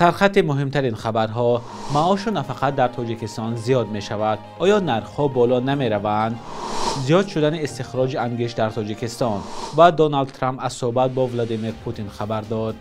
سرخط مهمترین خبرها: معاش و نفقه در تاجیکستان زیاد می شود. آیا نرخ‌ها بالا نمی روند؟ زیاد شدن استخراج انگشت در تاجیکستان و دونالد ترامپ از صحبت با ولادیمیر پوتین خبر داد.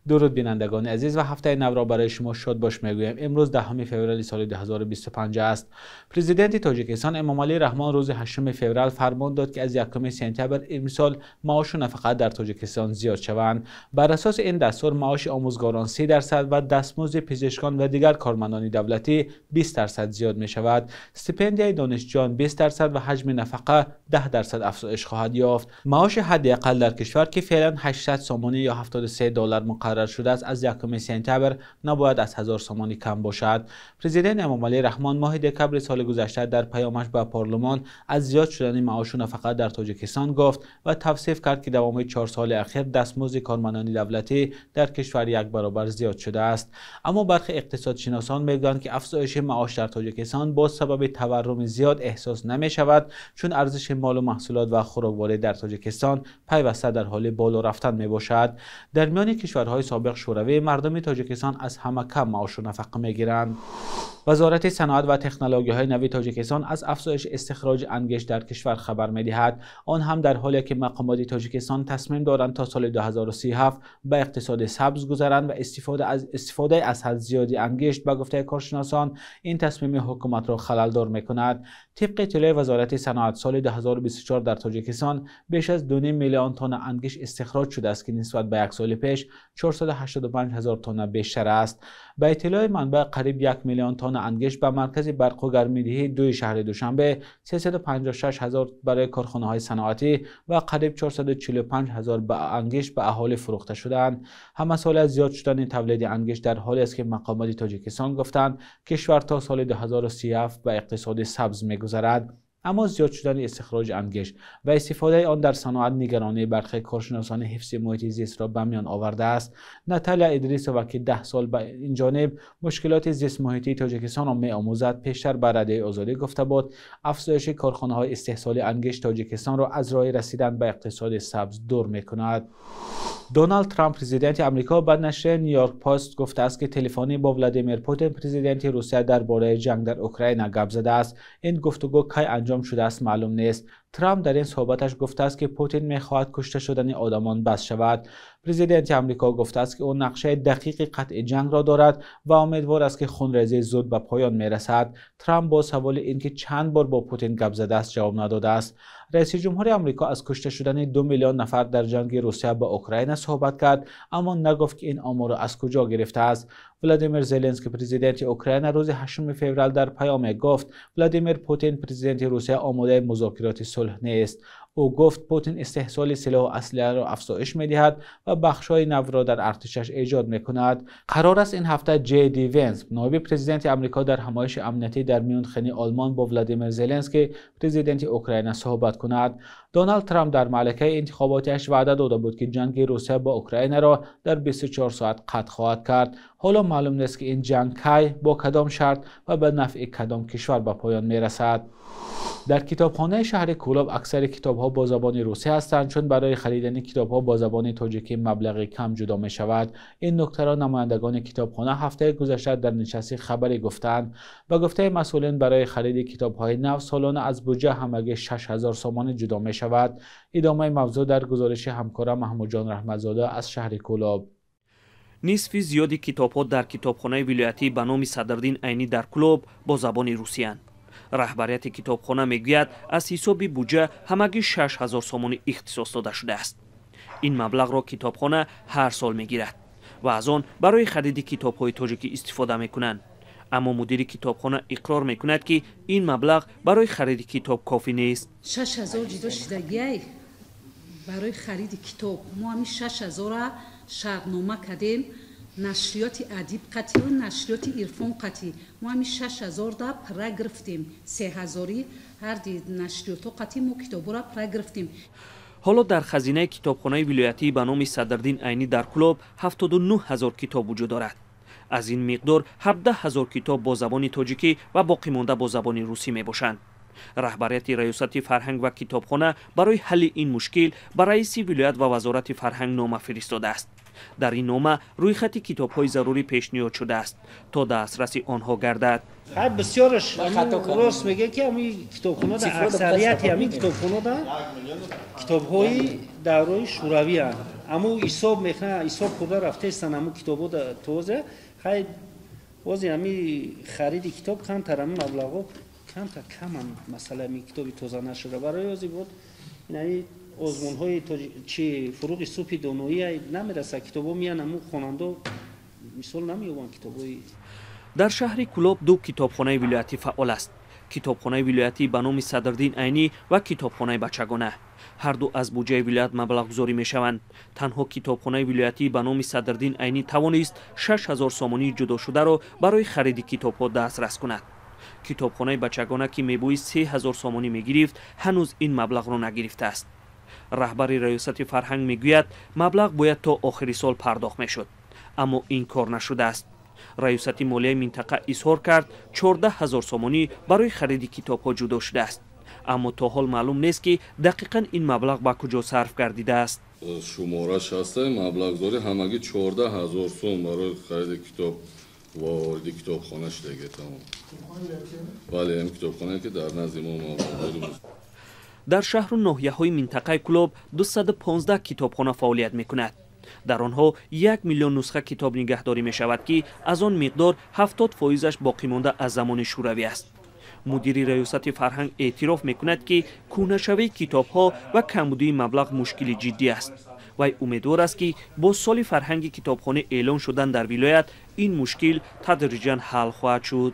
درود بینندگان عزیز و هفته نو را برای شما شاد باش میگویم. امروز 10 فوریه سال 2025 است. پرزیدنت تاجیکستان امامعلی رحمان روز 8 فوریه فرمان داد که از 1 سپتامبر امسال معاش و نفقه در تاجیکستان زیاد شوند. بر اساس این دستور معاش آموزگاران 30% و دستمزد پزشکان و دیگر کارمندان دولتی 20% زیاد می شود. استیپندیای دانشجویان 20% و حجم نفقه 10% افزایش خواهد یافت. معاش حداقل در کشور که فعلا 800 سومانی یا 73 دلار مقرر شده است از 1 سپتامبر نباید از 1000 سومانی کم باشد. پرزیدنت امامعلی رحمان ماه دکبر سال گذشته در پیامش به پارلمان از زیاد شدن معاش و نفقه در تاجیکستان گفت و توصیف کرد که دوام 4 سال اخیر دستمزد کارمندان دولتی در کشور 1 برابر زیاد شده است. اما برخی اقتصادشناسان میگویند که افزایش معاش در تاجیکستان با سبب تورم زیاد احساس نمی شود، چون ارزش مال و محصولات و خوراکواری در تاجیکستان پیوسته در حال بالا رفتن می باشد. در میان کشورهای سابق شوروی مردم تاجیکستان از همه کم معاش و نفقه میگیرند. وزارت صنعت و تکنولوژی‌های نوین تاجیکستان از افزایش استخراج انگشت در کشور خبر می‌دهد، آن هم در حالی که مقامات تاجیکستان تصمیم دارند تا سال 2037 به اقتصاد سبز گذرند و استفاده از حد زیادی انگشت به گفته کارشناسان این تصمیم حکومت را خلل‌دار می‌کند. طبق اطلاع وزارت صنعت سال 2024 در تاجیکستان بیش از 2.5 میلیون تن انگشت استخراج شده است که نسبت به یک سال پیش 485,000 تن بیشتر است. به اطلاع منبع قریب 1 میلیون تن انگشت به مرکز برق و گرمایدهی 2 شهر دوشنبه، 356,000 برای کارخانه‌های صنعتی و قریب 445,000 انگشت به اهالی فروخته شدند. همه سال از زیاد شدن تولید انگشت در حالی است که مقامات تاجیکستان گفتند کشور تا سال 2037 به اقتصاد سبز می‌گذرد. اما زیاد شدن استخراج انگشت و استفاده آن در صنعت نگرانی برخی کارشناسان حفظ محیط زیست را به میان آورده است. ناتالیا ادریس که 10 سال به این جانب مشکلات زیست محیطی تاجیکستان را می‌آموزد پیشتر به رده آزادی گفته بود افزایش کارخانه‌های استحصال انگشت تاجیکستان را از راه رسیدن به اقتصاد سبز دور می‌کند. دونالد ترامپ پرزیدنت آمریکا به نشر نیویورک پست گفته است که تلفنی با ولادیمیر پوتین پرزیدنت روسیه درباره جنگ در اوکراین گپ زده است. این گفتگو کی انجام شده است معلوم نیست. ترامپ در این صحبتش گفته است که پوتین می‌خواهد کشته شدن آدمان بس شود. پرزیدنت آمریکا گفته است که او نقشه دقیق قطع جنگ را دارد و امیدوار است که خونریزی زود به پایان می‌رسد. ترامپ با سوال اینکه چند بار با پوتین گپ زده است جواب نداده است. رئیس جمهور آمریکا از کشته شدن 2 میلیون نفر در جنگ روسیه با اوکراین صحبت کرد، اما نگفت که این آمار را از کجا گرفته است. ولادیمیر زلنسکی پرزیدنت اوکراین روز 8 فوریه در پیام گفت ولادیمیر پوتین پرزیدنت روسیه آماده مذاکرات صلح نیست. او گفت پوتین استحصال سلاح و اسلحه را افزایش می‌دهد و بخش‌های نو را در ارتشش ایجاد می‌کند. قرار است این هفته جی دی ونس نایب پرزیدنت آمریکا در همایش امنیتی در میونخ آلمان با ولادیمیر زلنسکی پرزیدنت اوکراین صحبت کند. دونالد ترامپ در معرکه انتخاباتیش وعده داده بود که جنگ روسیه با اوکراین را در 24 ساعت قطع خواهد کرد. حالا معلوم نیست که این جنگ کی با کدام شرط و به نفع کدام کشور به پایان می‌رسد. در کتابخانه شهر کولاب اکثر کتاب‌ها با زبان روسی هستند، چون برای خریدن کتاب‌ها با زبان تاجیکی مبلغ کم جدا می‌شود. این نکته را نمایندگان کتابخانه هفته گذشته در نشست خبری گفتند. به گفته مسئولین برای خرید کتاب‌های نو سالانه از بودجه همگی 6000 سومان جدا می‌شود. ادامه موضوع در گزارش همکارم محمود جان رحمتزاده از شهر کولاب. نصف زیادی کتاب‌ها در کتابخانه ولایتی به نام صدرالدین عینی در کولاب با زبان روسی اند. رهبریت کتابخانه میگوید از حساب بودجه همگی 6000 سومانی اختصاص داده شده است. این مبلغ را کتابخانه هر سال میگیرد و از آن برای خرید کتاب‌های تاجیکی استفاده میکنند. اما مدیر کتابخانه اقرار میکند که این مبلغ برای خرید کتاب کافی نیست. 6000 جدا شده برای خرید کتاب. ما همین 6000 را شرطنامه کردیم. نشریات ادیب قطعی و نشریات عرفان قطعی. ما همین 6000 را پرا گرفتیم. 3000 هر نشریات قطعی ما کتاب را پرا گرفتیم. حالا در خزینه کتابخانه ولایتی به نام صدرالدین عینی در کولاب 79000 کتاب وجود دارد. از این مقدار 17000 کتاب با زبان تاجیکی و باقی مانده با زبان روسی می باشند. раҳбарияти раёсати фарҳанг ва китобхона барои ҳалли ин мушкил ба раиси вилоят ва вазорати фарҳанг нома фиристодааст. дар ин нома рӯйхати китобҳои зарурӣ пешниҳод шудааст то дастраси онҳо гардад. бисёраш рост мега ки ҳамин китобхонода аксарияти ҳамин китобхонода китобҳои давраи шӯравиянд. аммо ҳисоб мехна ҳисоб курда рафтаистан ҳамин китобҳо тоза хай бози ҳамин хариди китоб камтар ҳамин маблағҳо каман масъала ҳамин китоби тоза нашуда барои ёзи буд ин озмунҳои чи фуруғи субҳи доноӣ намераса китобҳо миян ҳамун хонандо мисол намеёбанд китобҳои. дар шаҳри Кӯлоб ду китобхонаи вилоятӣ фаъол аст. китобхонаи вилоятӣ ба номи Садрдин Айнӣ ва китобхонаи бачагона. ҳар ду аз буҷаи вилоят маблағгузорӣ мешаванд. танҳо китобхонаи вилоятӣ ба номи Садрдин Айнӣ тавонист 6000 сомонии ҷудошударо барои хариди китобҳо дастрас кунад. китобхонаи бачагона ки мебоист 3000 сомонӣ мегирифт ҳанӯз ин маблағро нагирифтааст. раҳбари раёсати фарҳанг мегӯяд маблағ бояд то охири сол пардохт мешуд, аммо ин кор нашудааст. раёсати молияи минтақа изҳор кард 14000 сомонӣ барои хариди китобҳо ҷудо шудааст, аммо то ҳол маълум нест ки дақиқан ин маблағ ба куҷо сарф гардидааст. шумораш ҳастаи маблағзори ҳамагӣ 14000 сом барои хариди китоб ва вориди китобхона шудааги тамом. бале ин китобхонае ки дар назди мо маблағзори дар шаҳру ноҳияҳои минтақаи Кӯлоб 215 китобхона фаъолият мекунад. дар онҳо 1 миллион нусха китоб нигаҳдорӣ мешавад ки аз он миқдор 70% боқимонда аз замони шӯравӣ аст. мудири раёсати фарҳанг эътироф мекунад ки кӯҳнашавии китобҳо ва камбудии маблағ мушкили ҷиддӣ аст. вай умедвор аст ки бо соли фарҳанги китобхона эълон шудан дар вилоят ин мушкил тадриҷан ҳал хоҳад шуд.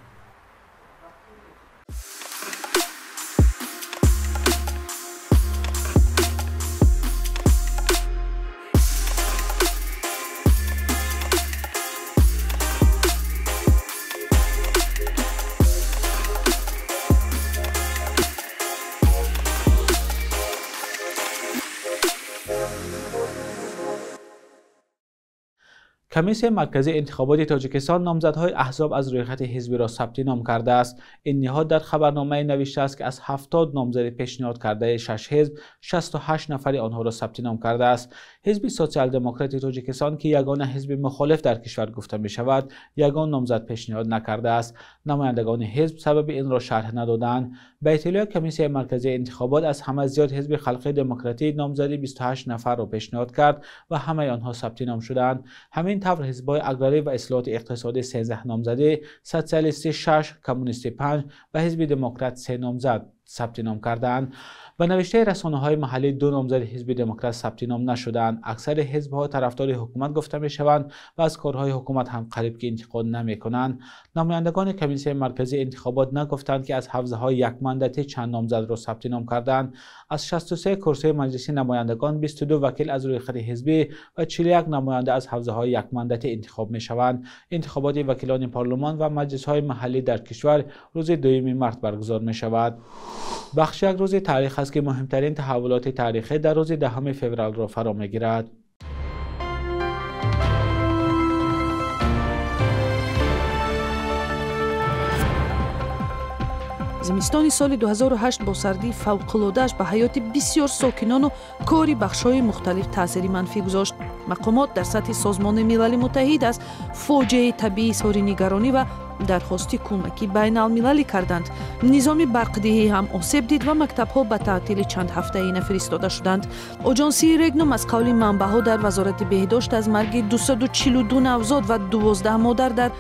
کمیسیون مرکزی انتخابات تاجیکستان نامزدهای احزاب از رویخط حزبی را ثبت نام کرده است. این نهاد در خبرنامه نوشته است که از 70 نامزد پیشنهاد کرده 6 حزب 68 نفر آنها را ثبت نام کرده است. حزب سوسیال دموکرات تاجیکستان که یگانه حزب مخالف در کشور گفته می شود، یگان نامزد پیشنهاد نکرده است. نمایندگان حزب سبب این را شرح ندادند. به اطلاع کمیسیون مرکزی انتخابات از همه زیاد حزب خلق دموکراتی نامزدی 28 نفر را پیشنهاد کرد و همه آنها ثبت نام شدند. همین طور حزب‌های اگراری و اصلاحات اقتصادی 13 نامزده، سوسیالیستی 6، کمونیستی 5 و حزب دموکرات 3 نامزد ثبت نام کردند. به نوشته رسانه‌های محلی 2 نامزد حزب دموکرات ثبت نام نشدند. اکثر حزب‌ها طرفدار حکومت گفته می‌شوند و از کارهای حکومت هم قریب که انتقاد نمی‌کنند. نمایندگان کمیسیون مرکزی انتخابات نگفتند که از حوزه‌های یک مانداتی چند نامزد را ثبت نام کردند. از 63 کرسی مجلس نمایندگان 22 وکیل از روی خط حزبی و 41 نماینده از حوزه‌های یک مانداتی انتخاب می‌شوند. انتخابات وکیلان پارلمان و مجلس‌های محلی در کشور روز 2 مارس برگزار می‌شود. بخش یک روز تاریخ است که مهمترین تحولات تاریخی در روز 10 فوریه را فرا می‌گیرد. зимистони соли 2008 бо сардии фавқулодааш ба ҳаёти бисёр сокинону кори бахшҳои мухталиф таъсири манфӣ гузошт. мақомот дар сатҳи созмони милали муттаҳид аз фоҷиаи табиӣ изҳори нигаронӣ ва дархости кӯмакӣ байналмилалӣ карданд. низоми барқдиҳӣ ҳам осеб дид ва мактабҳо ба таътили чанд ҳафтаӣ нафиристода шуданд. оҷонсии регнум аз қавли манбаъҳо дар вазорати беҳдошт аз марги 242 навзод ва 12 модар дар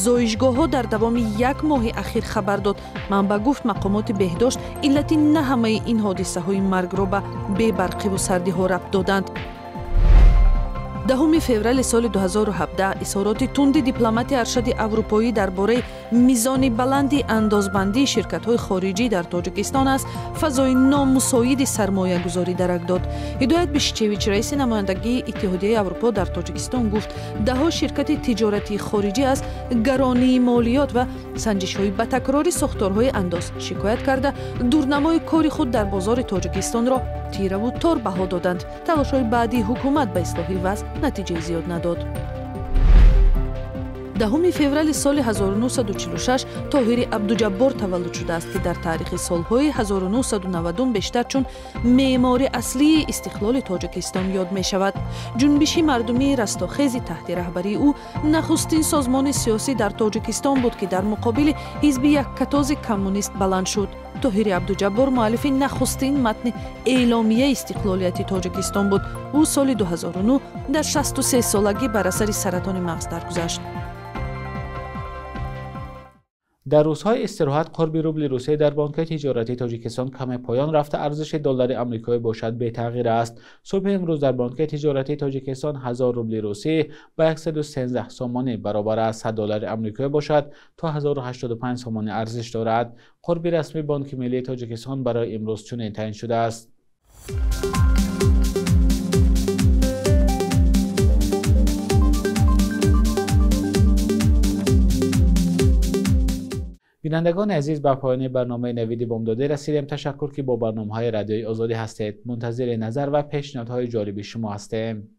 зоишгоҳҳо дар давоми як моҳи ахир хабар дод. манбаъ гуфт мақомоти беҳдошт иллати на ҳамаи ин ҳодисаҳои маргро ба бебарқиву сардиҳо рабт доданд. 10 феврали соли 2017 изҳороти тунди дипломати аршади аврупоӣ дар бораи мизони баланди андозбандии ширкатҳои хориҷӣ дар тоҷикистон аз фазои номусоиди сармоягузорӣ дарак дод. ҳидоят бишичевич раиси намояндагии иттиҳодияи аврупо дар тоҷикистон гуфт даҳо ширкати тиҷоратии хориҷӣ аз гаронии молиёт ва санҷишҳои батакрори сохторҳои андоз шикоят карда дурнамои кори худ дар бозори тоҷикистонро тираву тор баҳо доданд. талошҳои баъдии ҳукумат ба ислоҳи вазъ натиҷаи зиёд надод. 10 феврали соли 1946 тоҳири абдуҷаббор таваллуд шудааст, ки дар таърихи солҳои 1990 бештар чун меъмори аслии истиқлоли тоҷикистон ёд мешавад. ҷунбиши мардумии растохези таҳти раҳбарии ӯ нахустин созмони сиёсӣ дар тоҷикистон буд, ки дар муқобили ҳизби яккатози коммунист баланд шуд. тоҳири абдуҷаббор муаллифи нахустин матни эъломияи истиқлолияти тоҷикистон буд. ӯ соли 2009 дар 63 солагӣ бар асари саратони мағз даргузашт. در روزهای استراحت قرب روبل روسیه در بانک تجارتی تاجیکستان کم پایان رفته ارزش دلار آمریکایی باشد به تغییر است. صبح امروز در بانک تجارتی تاجیکستان 1000 روبل روسیه با 113 سومانی برابر است 100 دلار آمریکایی باشد تا 1085 سومانی ارزش دارد. قرب رسمی بانک ملی تاجیکستان برای امروز چنین تعیین شده است. بینندگان عزیز، به پایان برنامه نوید بامداده رسیدیم. تشکر که با برنامه‌های رادیوی آزادی هستید. منتظر نظر و پیشنهادهای جالب شما هستیم.